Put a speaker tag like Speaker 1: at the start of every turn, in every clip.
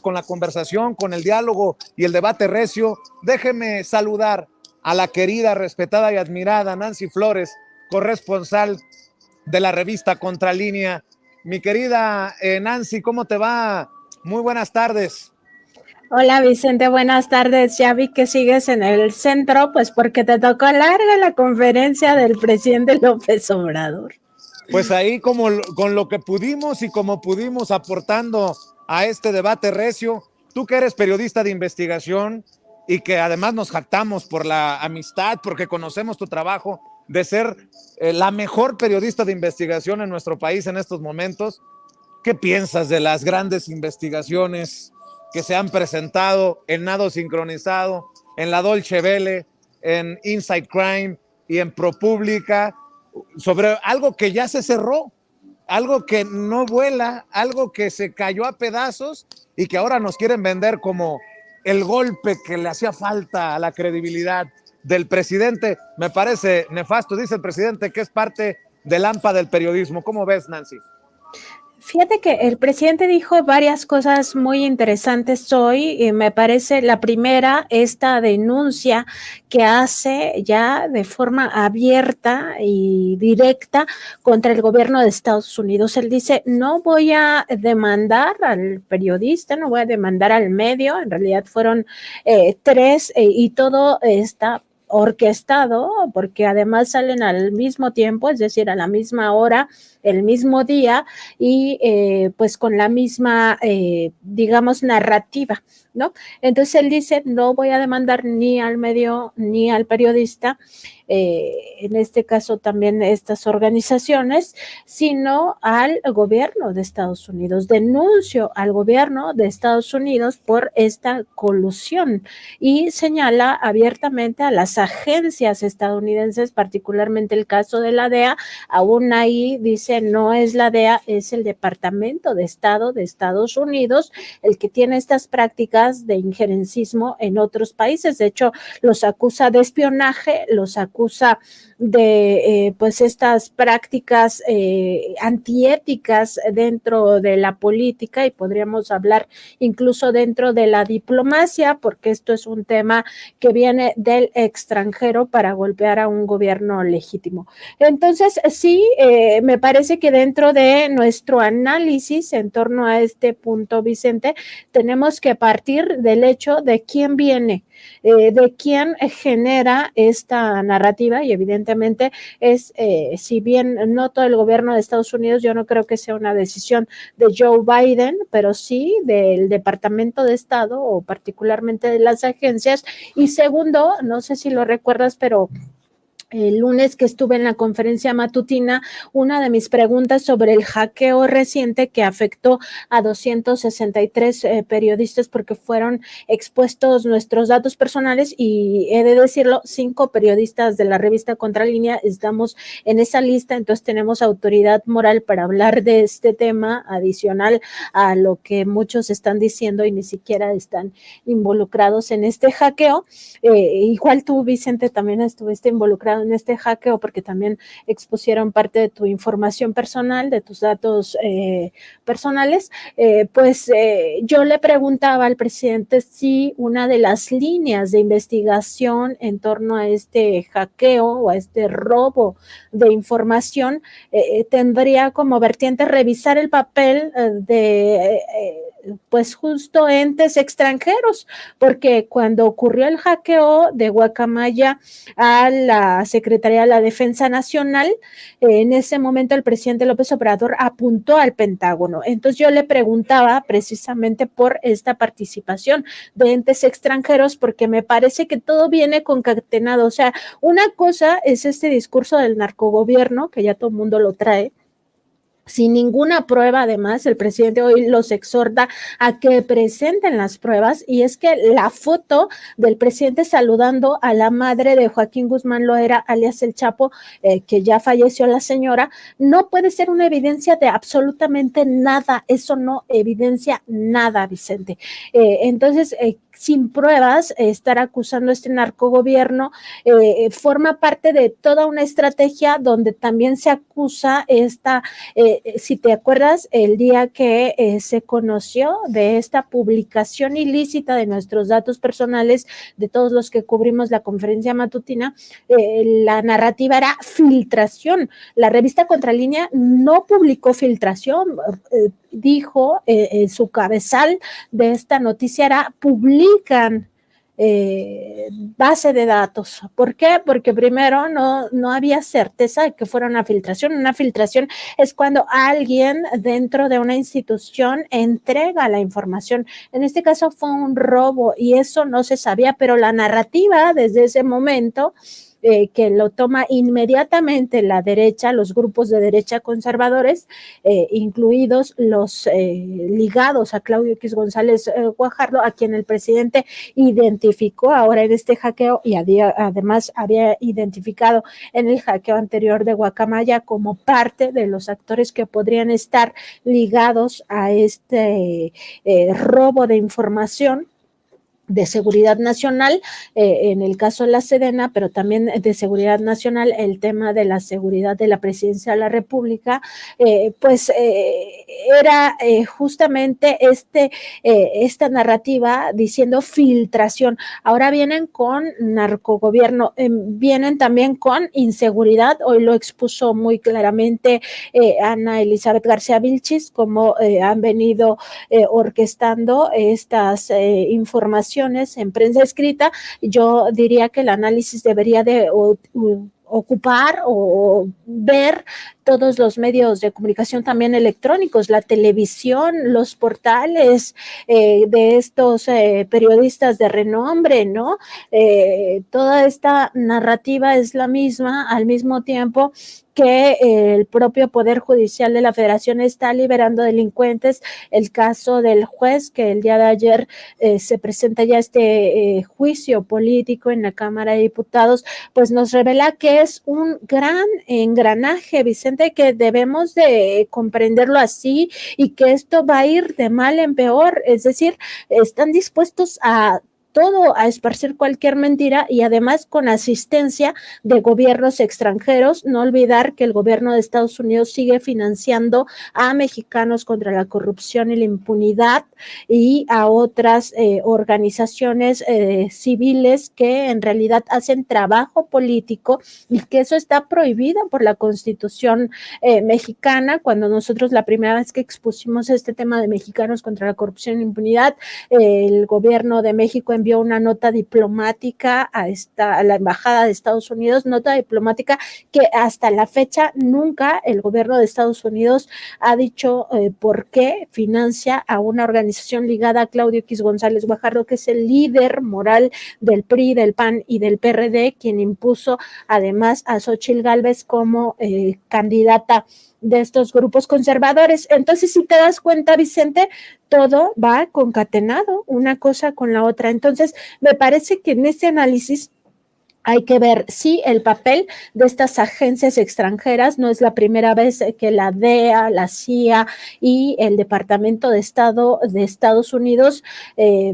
Speaker 1: con la conversación, con el diálogo y el debate recio, déjeme saludar a la querida, respetada y admirada Nancy Flores, corresponsal de la revista Contralínea. Mi querida Nancy, ¿cómo te va? Muy buenas tardes.
Speaker 2: Hola Vicente, buenas tardes. Ya vi que sigues en el centro, pues porque te tocó larga la conferencia del presidente López Obrador.
Speaker 1: Pues ahí como con lo que pudimos y como pudimos aportando a este debate recio, tú que eres periodista de investigación y que además nos jactamos por la amistad, porque conocemos tu trabajo de ser la mejor periodista de investigación en nuestro país en estos momentos, ¿qué piensas de las grandes investigaciones que se han presentado en Nado Sincronizado, en la Dolce Vele, en Inside Crime y en ProPublica, sobre algo que ya se cerró, algo que no vuela, algo que se cayó a pedazos y que ahora nos quieren vender como el golpe que le hacía falta a la credibilidad del presidente? Me parece nefasto. Dice el presidente que es parte del AMPA del periodismo. ¿Cómo ves, Nancy?
Speaker 2: Fíjate que el presidente dijo varias cosas muy interesantes hoy, y me parece la primera, esta denuncia que hace ya de forma abierta y directa contra el gobierno de Estados Unidos. Él dice, no voy a demandar al periodista, no voy a demandar al medio, en realidad fueron tres y todo está orquestado, porque además salen al mismo tiempo, es decir, a la misma hora, el mismo día y pues con la misma, digamos, narrativa, ¿no? Entonces él dice, no voy a demandar ni al medio ni al periodista, en este caso también estas organizaciones, sino al gobierno de Estados Unidos. Denuncio al gobierno de Estados Unidos por esta colusión y señala abiertamente a las agencias estadounidenses, particularmente el caso de la DEA. Aún ahí dice, no es la DEA, es el Departamento de Estado de Estados Unidos el que tiene estas prácticas de injerencismo en otros países. De hecho, los acusa de espionaje, los acusa de pues estas prácticas antiéticas dentro de la política, y podríamos hablar incluso dentro de la diplomacia, porque esto es un tema que viene del extranjero para golpear a un gobierno legítimo. Entonces, sí, me parece que dentro de nuestro análisis en torno a este punto, Vicente, tenemos que partir del hecho de quién viene, de quién genera esta narrativa, y evidentemente es, si bien no todo el gobierno de Estados Unidos, yo no creo que sea una decisión de Joe Biden, pero sí del Departamento de Estado o particularmente de las agencias. Y segundo, no sé si lo recuerdas, pero el lunes que estuve en la conferencia matutina, una de mis preguntas sobre el hackeo reciente que afectó a 263 periodistas porque fueron expuestos nuestros datos personales, y he de decirlo, 5 periodistas de la revista Contralínea estamos en esa lista, entonces tenemos autoridad moral para hablar de este tema adicional a lo que muchos están diciendo y ni siquiera están involucrados en este hackeo. Igual tú, Vicente, también estuviste involucrado en este hackeo porque también expusieron parte de tu información personal, de tus datos personales. Yo le preguntaba al presidente si una de las líneas de investigación en torno a este hackeo o a este robo de información tendría como vertiente revisar el papel de pues justo entes extranjeros, porque cuando ocurrió el hackeo de Guacamaya a la Secretaría de la Defensa Nacional, en ese momento el presidente López Obrador apuntó al Pentágono. Entonces yo le preguntaba precisamente por esta participación de entes extranjeros, porque me parece que todo viene concatenado. O sea, una cosa es este discurso del narcogobierno, que ya todo el mundo lo trae, sin ninguna prueba. Además, el presidente hoy los exhorta a que presenten las pruebas, y es que la foto del presidente saludando a la madre de Joaquín Guzmán Loera, alias El Chapo, que ya falleció la señora, no puede ser una evidencia de absolutamente nada. Eso no evidencia nada, Vicente. Entonces, sin pruebas, estar acusando a este narcogobierno forma parte de toda una estrategia donde también se acusa si te acuerdas, el día que se conoció de esta publicación ilícita de nuestros datos personales, de todos los que cubrimos la conferencia matutina, la narrativa era filtración. La revista Contralínea no publicó filtración, dijo su cabezal de esta noticia era publican base de datos. ¿Por qué? Porque primero no había certeza de que fuera una filtración. Una filtración es cuando alguien dentro de una institución entrega la información. En este caso fue un robo y eso no se sabía, pero la narrativa desde ese momento que lo toma inmediatamente la derecha, los grupos de derecha conservadores, incluidos los ligados a Claudio X González Guajardo, a quien el presidente identificó ahora en este hackeo y además había identificado en el hackeo anterior de Guacamaya como parte de los actores que podrían estar ligados a este robo de información de seguridad nacional, en el caso de la Sedena, pero también de seguridad nacional, el tema de la seguridad de la presidencia de la República, era justamente esta narrativa diciendo filtración. Ahora vienen con narcogobierno, vienen también con inseguridad. Hoy lo expuso muy claramente Ana Elizabeth García Vilchis, como han venido orquestando estas informaciones en prensa escrita. Yo diría que el análisis debería de ocupar o ver todos los medios de comunicación también electrónicos, la televisión, los portales de estos periodistas de renombre, ¿no? Toda esta narrativa es la misma, al mismo tiempo que el propio Poder Judicial de la Federación está liberando delincuentes. El caso del juez que el día de ayer se presenta ya este juicio político en la Cámara de Diputados, pues nos revela que es un gran engranaje, Vicente, que debemos de comprenderlo así y que esto va a ir de mal en peor. Es decir, están dispuestos a todo, a esparcir cualquier mentira y además con asistencia de gobiernos extranjeros. No olvidar que el gobierno de Estados Unidos sigue financiando a mexicanos contra la corrupción y la impunidad y a otras organizaciones civiles que en realidad hacen trabajo político y que eso está prohibido por la Constitución mexicana. Cuando nosotros la primera vez que expusimos este tema de mexicanos contra la corrupción y la impunidad, el gobierno de México envió una nota diplomática a la Embajada de Estados Unidos, nota diplomática que hasta la fecha nunca el gobierno de Estados Unidos ha dicho por qué financia a una organización ligada a Claudio X González Guajardo, que es el líder moral del PRI, del PAN y del PRD, quien impuso además a Xóchitl Gálvez como candidata de estos grupos conservadores. Entonces, si te das cuenta, Vicente, todo va concatenado, una cosa con la otra. Entonces, me parece que en este análisis hay que ver sí el papel de estas agencias extranjeras. No es la primera vez que la DEA, la CIA y el Departamento de Estado de Estados Unidos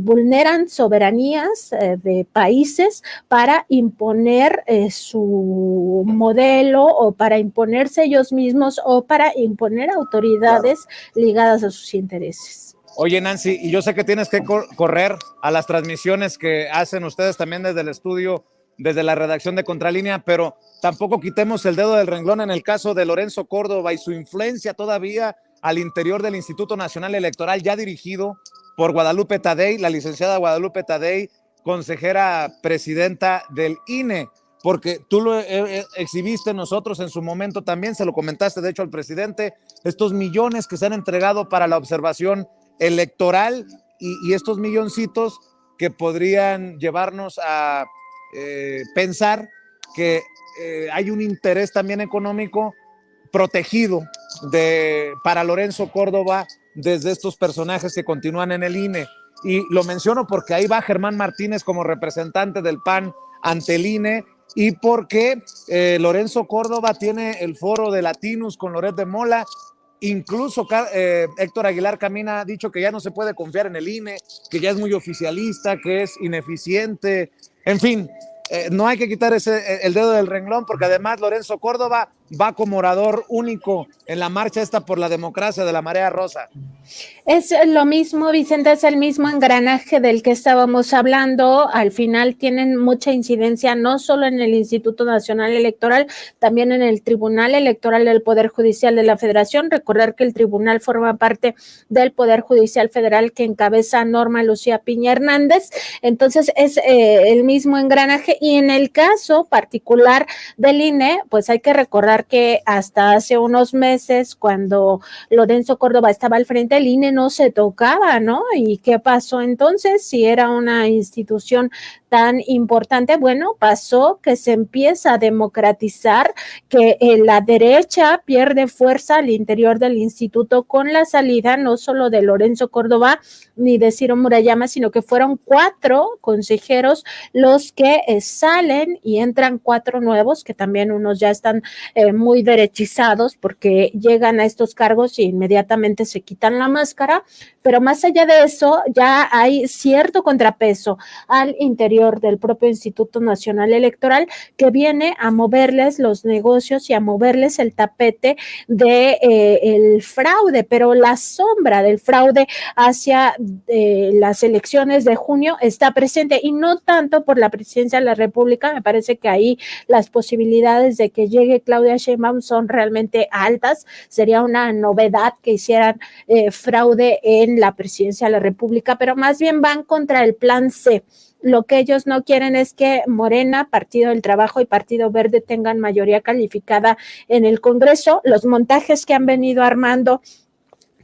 Speaker 2: vulneran soberanías de países para imponer su modelo o para imponerse ellos mismos o para imponer autoridades ligadas a sus intereses.
Speaker 1: Oye, Nancy, y yo sé que tienes que correr a las transmisiones que hacen ustedes también desde el estudio, desde la redacción de Contralínea, pero tampoco quitemos el dedo del renglón en el caso de Lorenzo Córdoba y su influencia todavía al interior del Instituto Nacional Electoral, ya dirigido por Guadalupe Tadei, la licenciada Guadalupe Tadei, consejera presidenta del INE, porque tú lo exhibiste nosotros en su momento también, se lo comentaste de hecho al presidente, estos millones que se han entregado para la observación electoral y estos milloncitos que podrían llevarnos a pensar que hay un interés también económico protegido para Lorenzo Córdoba desde estos personajes que continúan en el INE. Y lo menciono porque ahí va Germán Martínez como representante del PAN ante el INE y porque Lorenzo Córdoba tiene el foro de Latinus con Loret de Mola Incluso Héctor Aguilar Camina ha dicho que ya no se puede confiar en el INE, que ya es muy oficialista, que es ineficiente. En fin, no hay que quitar el dedo del renglón, porque además Lorenzo Córdoba va como orador único en la marcha esta por la democracia de la Marea Rosa.
Speaker 2: Es lo mismo, Vicente, es el mismo engranaje del que estábamos hablando. Al final tienen mucha incidencia no solo en el Instituto Nacional Electoral, también en el Tribunal Electoral del Poder Judicial de la Federación. Recordar que el tribunal forma parte del Poder Judicial Federal que encabeza Norma Lucía Piña Hernández. Entonces es el mismo engranaje, y en el caso particular del INE, pues hay que recordar que hasta hace unos meses, cuando Lorenzo Córdoba estaba al frente, el INE no se tocaba, ¿no? ¿Y qué pasó entonces? Si era una institución tan importante, bueno, pasó que se empieza a democratizar, que la derecha pierde fuerza al interior del instituto con la salida no solo de Lorenzo Córdoba ni de Ciro Murayama, sino que fueron 4 consejeros los que salen, y entran 4 nuevos, que también unos ya están muy derechizados porque llegan a estos cargos y inmediatamente se quitan la máscara. Pero más allá de eso, ya hay cierto contrapeso al interior del propio Instituto Nacional Electoral, que viene a moverles los negocios y a moverles el tapete de el fraude, pero la sombra del fraude hacia las elecciones de junio está presente, y no tanto por la presidencia de la República. Me parece que ahí las posibilidades de que llegue Claudia Sheinbaum son realmente altas. Sería una novedad que hicieran fraude en la presidencia de la República, pero más bien van contra el plan C. Lo que ellos no quieren es que Morena, Partido del Trabajo y Partido Verde tengan mayoría calificada en el Congreso. Los montajes que han venido armando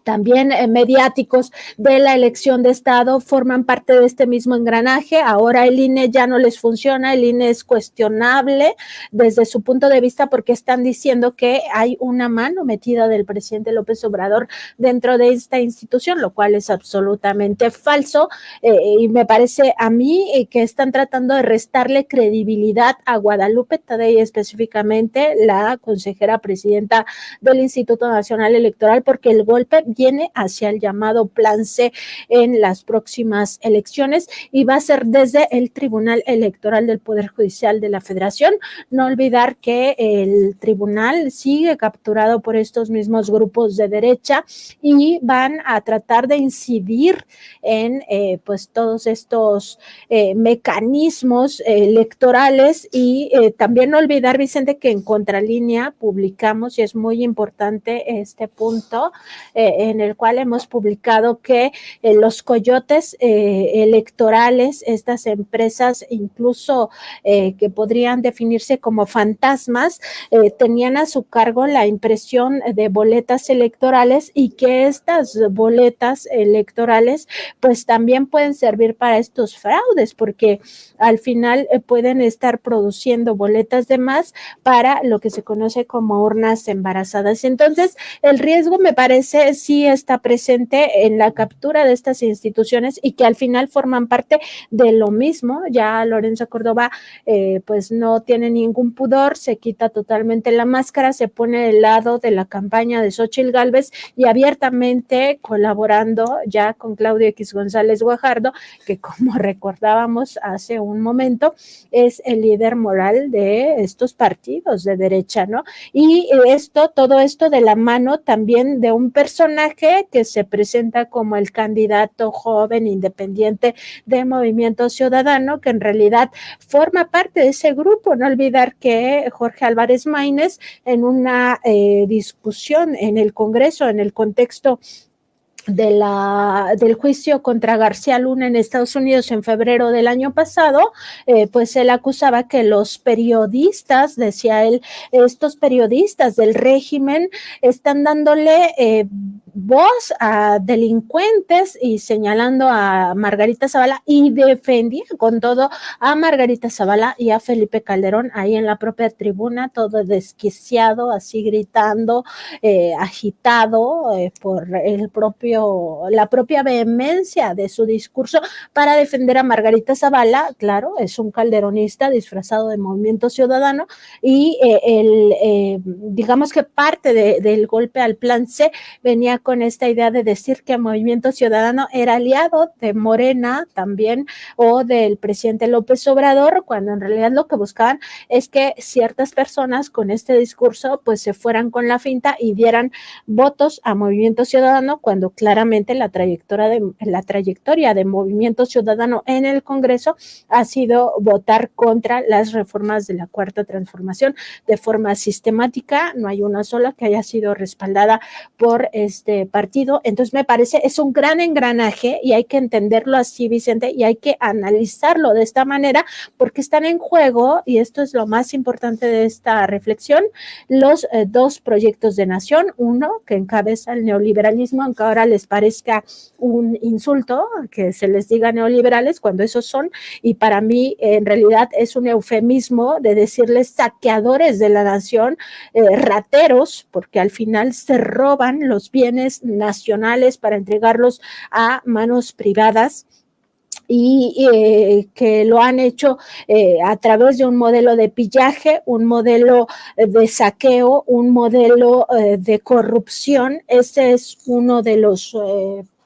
Speaker 2: también mediáticos de la elección de Estado forman parte de este mismo engranaje. Ahora el INE ya no les funciona, el INE es cuestionable desde su punto de vista, porque están diciendo que hay una mano metida del presidente López Obrador dentro de esta institución, lo cual es absolutamente falso, y me parece a mí que están tratando de restarle credibilidad a Guadalupe Tadei, específicamente la consejera presidenta del Instituto Nacional Electoral, porque el golpe viene hacia el llamado plan C en las próximas elecciones, y va a ser desde el Tribunal Electoral del Poder Judicial de la Federación. No olvidar que el tribunal sigue capturado por estos mismos grupos de derecha, y van a tratar de incidir en pues todos estos mecanismos electorales. Y también no olvidar, Vicente, que en Contralínea publicamos, y es muy importante este punto, en el cual hemos publicado que los coyotes electorales, estas empresas incluso que podrían definirse como fantasmas, tenían a su cargo la impresión de boletas electorales, y que estas boletas electorales pues también pueden servir para estos fraudes, porque al final pueden estar produciendo boletas de más para lo que se conoce como urnas embarazadas. Entonces, el riesgo, me parece, sí está presente en la captura de estas instituciones, y que al final forman parte de lo mismo. Ya Lorenzo Córdoba pues no tiene ningún pudor, se quita totalmente la máscara, se pone del lado de la campaña de Xóchitl Gálvez, y abiertamente colaborando ya con Claudio X González Guajardo, que, como recordábamos hace un momento, es el líder moral de estos partidos de derecha, ¿no? Y todo esto de la mano también de un personaje que se presenta como el candidato joven independiente de Movimiento Ciudadano, que en realidad forma parte de ese grupo. No olvidar que Jorge Álvarez Maínez, en una discusión en el Congreso, en el contexto del juicio contra García Luna en Estados Unidos en febrero del año pasado, pues él acusaba que los periodistas, decía él, estos periodistas del régimen están dándole voz a delincuentes y señalando a Margarita Zavala y defendía con todo a Margarita Zavala y a Felipe Calderón ahí en la propia tribuna, todo desquiciado, así gritando, agitado por la propia vehemencia de su discurso para defender a Margarita Zavala. Claro, es un calderonista disfrazado de Movimiento Ciudadano y digamos que parte del golpe al plan C venía con esta idea de decir que Movimiento Ciudadano era aliado de Morena también o del presidente López Obrador, cuando en realidad lo que buscaban es que ciertas personas con este discurso pues se fueran con la finta y dieran votos a Movimiento Ciudadano, cuando claramente la trayectoria de Movimiento Ciudadano en el Congreso ha sido votar contra las reformas de la Cuarta Transformación de forma sistemática. No hay una sola que haya sido respaldada por este partido. Entonces me parece es un gran engranaje y hay que entenderlo así, Vicente, y hay que analizarlo de esta manera porque están en juego, y esto es lo más importante de esta reflexión, los dos proyectos de nación. Uno que encabeza el neoliberalismo, aunque ahora les parezca un insulto que se les diga neoliberales cuando esos son, y para mí en realidad es un eufemismo de decirles saqueadores de la nación, rateros, porque al final se roban los bienes nacionales para entregarlos a manos privadas y que lo han hecho a través de un modelo de pillaje, un modelo de saqueo, un modelo de corrupción. Ese es uno de los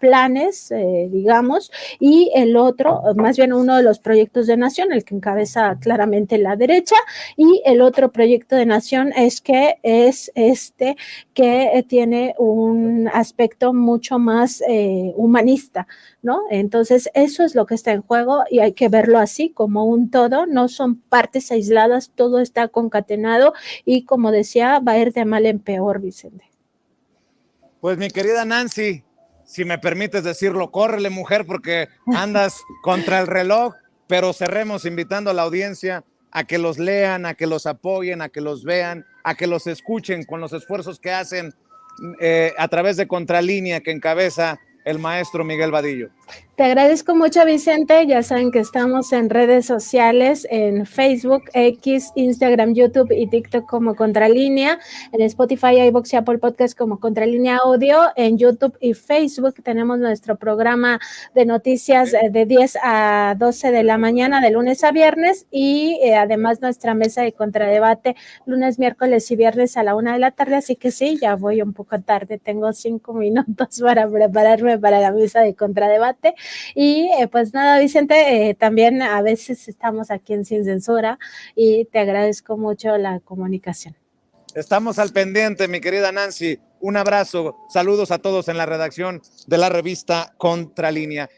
Speaker 2: planes, digamos, y el otro, más bien uno de los proyectos de nación, el que encabeza claramente la derecha, y el otro proyecto de nación es que es este que tiene un aspecto mucho más humanista, ¿no? Entonces, eso es lo que está en juego y hay que verlo así, como un todo, no son partes aisladas, todo está concatenado y, como decía, va a ir de mal en peor, Vicente.
Speaker 1: Pues mi querida Nancy, si me permites decirlo, córrele, mujer, porque andas contra el reloj, pero cerremos invitando a la audiencia a que los lean, a que los apoyen, a que los vean, a que los escuchen con los esfuerzos que hacen a través de Contralínea que encabeza el maestro Miguel Vadillo.
Speaker 2: Te agradezco mucho, Vicente. Ya saben que estamos en redes sociales, en Facebook, X, Instagram, YouTube y TikTok como Contralínea, en Spotify, iVoox y Apple Podcast como Contralínea Audio, en YouTube y Facebook tenemos nuestro programa de noticias de 10 a 12 de la mañana, de lunes a viernes, y además nuestra mesa de contradebate lunes, miércoles y viernes a la 1 de la tarde, así que sí, ya voy un poco tarde, tengo 5 minutos para prepararme para la mesa de contradebate. Y pues nada, Vicente, también a veces estamos aquí en Sin Censura y te agradezco mucho la comunicación.
Speaker 1: Estamos al pendiente, mi querida Nancy. Un abrazo, saludos a todos en la redacción de la revista Contralínea.